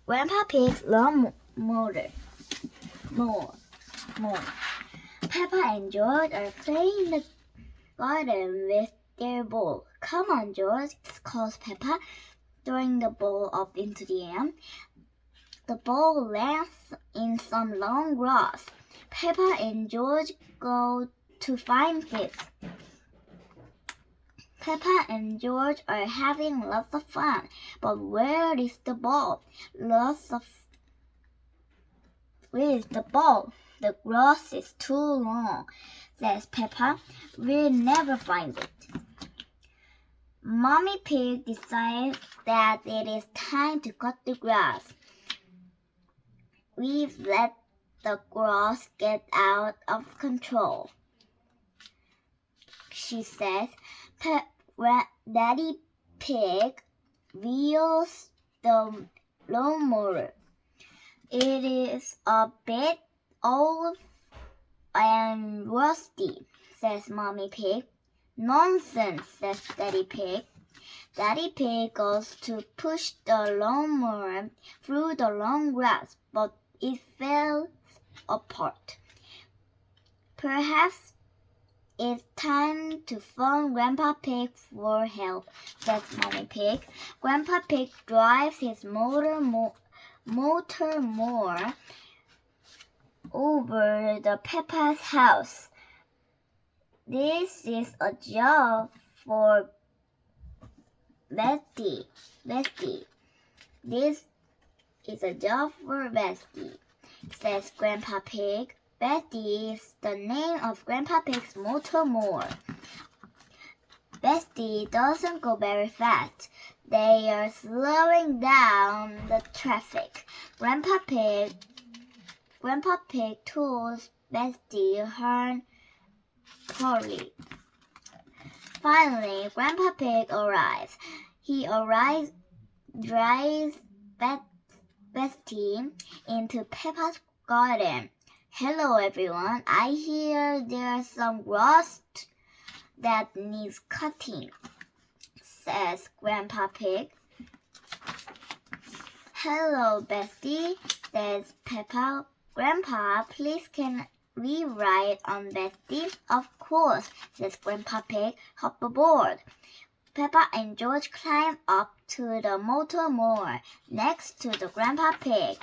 Grandpa Pig's lawnmower. More. Peppa and George are playing in the garden with their ball. Come on, George, calls Peppa, throwing the ball up into the air. The ball lands in some long grass. Peppa and George go to find it. Peppa and George are having lots of fun, but where is the ball? Where is the ball? The grass is too long, says Peppa. We'll never find it. Mommy Pig decides that it is time to cut the grass. We've let the grass get out of control, she says. Daddy Pig wheels the lawnmower. It is a bit old and rusty, says Mommy Pig. Nonsense, says Daddy Pig. Daddy Pig goes to push the lawnmower through the long grass, but it fell apart. Perhaps it's time to phone Grandpa Pig for help, says Mommy Pig. Grandpa Pig drives his motor mower over the Peppa's house. This is a job for Betty. This is a job for Betty, says Grandpa Pig. Betty is the name of Grandpa Pig's motor mower. Betty doesn't go very fast. They are slowing down the traffic. Grandpa Pig tells Betty her hurry. Finally, Grandpa Pig arrives. He drives Betty into Peppa's garden. Hello, everyone. I hear there's some grass that needs cutting, says Grandpa Pig. Hello, Betty, says Peppa. Grandpa, please can we ride on Betty? Of course, says Grandpa Pig. Hop aboard. Peppa and George climb up to the motor mower next to the Grandpa Pig.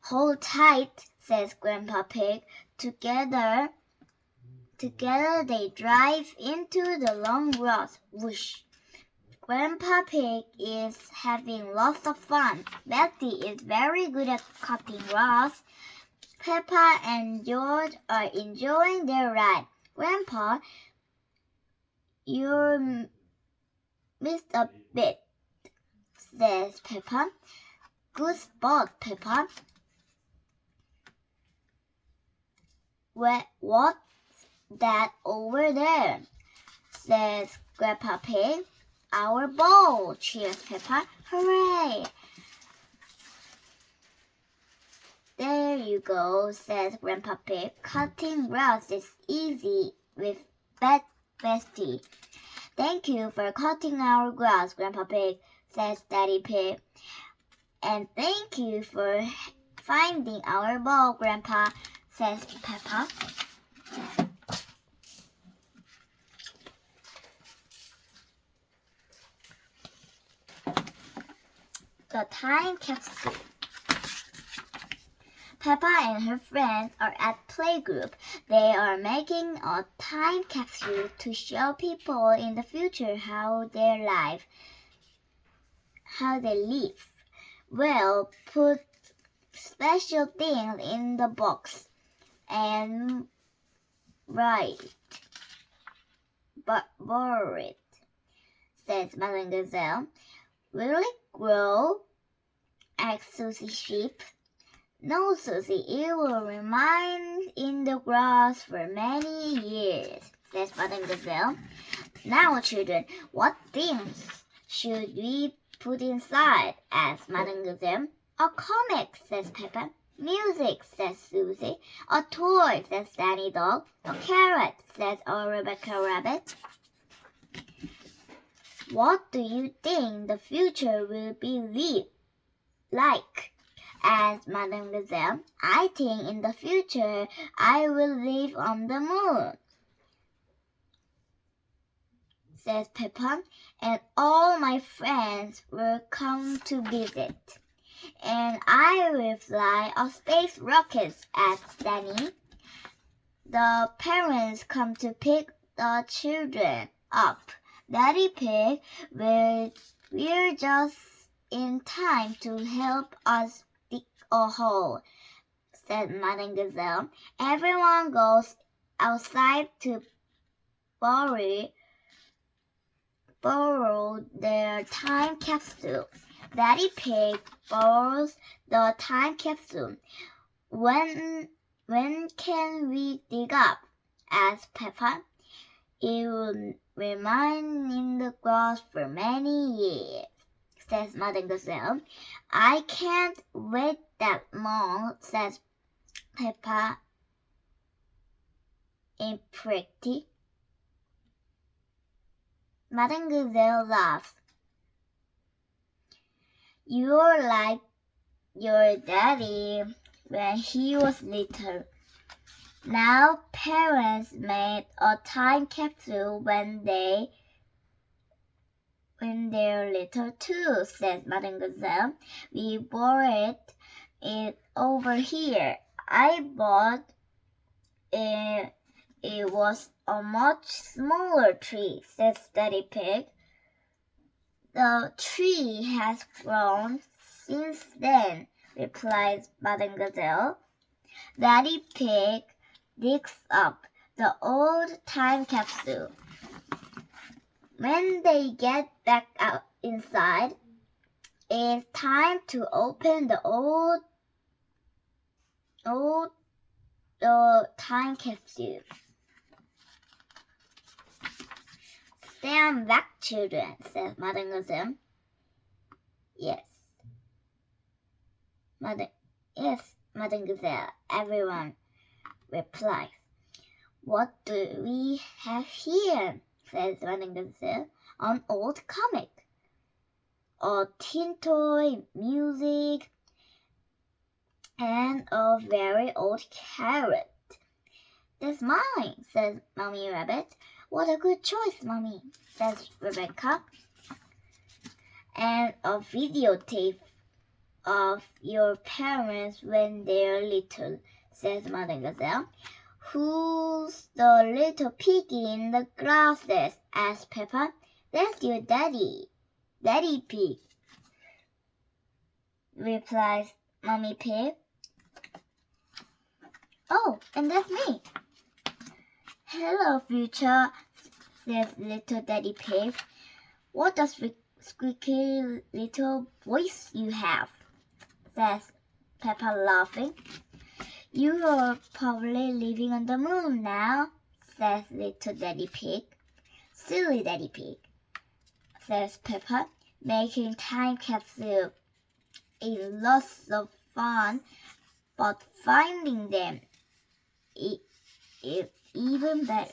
Hold tight, says Grandpa Pig. Together they drive into the long grass. Whoosh! Grandpa Pig is having lots of fun. Betty is very good at cutting grass. Peppa and George are enjoying their ride. Grandpa, you missed a bit, says Peppa. Good spot, Peppa. What's that over there? Says Grandpa Pig. Our ball, cheers Peppa. Hooray! There you go, says Grandpa Pig. Cutting grass is easy with Betty. Thank you for cutting our grass, Grandpa Pig, says Daddy Pig. And thank you for finding our ball, Grandpa, says Peppa. The Time Capsule. Peppa and her friends are at playgroup. They are making a time capsule to show people in the future how they live. We'll put special things in the box and borrow it, says Madame Gazelle. Will it grow? Asked Susie Sheep. No, Susie, it will remain in the grass for many years, says Madame Gazelle. Now, children, what things should we put inside? Asked Madame Gazelle. A comic, says Peppa. Music, says Susie. A toy, says Danny Dog. A carrot, says Rebecca Rabbit. What do you think the future will be like? like. As Madame Gazelle, I think in the future I will live on the moon, says Peppa, and all my friends will come to visit. And I will fly a space rocket, asks Danny. The parents come to pick the children up. Daddy Pig, we're just in time to help us dig a hole, said Madame Gazelle. Everyone goes outside to borrow their time capsule. Daddy Pig borrows the time capsule. When can we dig up? Asked Peppa. It will remain in the grass for many years, says Madame Gazelle. I can't wait that long, says Peppa in pretty. Madame Gazelle laughs. You're like your daddy when he was little. Now parents made a time capsule when they're little too, says Madame Gazelle. We borrowed it over here. I bought it. It was a much smaller tree, says Daddy Pig. The tree has grown since then, replies Madame Gazelle. Daddy Pig digs up the old time capsule. When they get back out inside, it's time to open the old time capsule. Stand back, children, says Madame Gazelle. Yes, Madame Gazelle, everyone replies. What do we have here? Says Madame Gazelle. An old comic, a tin toy, music, and a very old carrot. That's mine, says Mommy Rabbit. What a good choice, Mommy, says Rebecca. And a videotape of your parents when they're little, says Madame Gazelle. Who's the little piggy in the glasses? Asked Peppa. That's your daddy, Daddy Pig, replies Mommy Pig. Oh, and that's me. Hello, future, says little Daddy Pig. What a squeaky little voice you have, says Peppa, laughing. You are probably living on the moon now, says little Daddy Pig. Silly Daddy Pig, says Peppa. Making time capsule is lots of fun, but finding them is even better.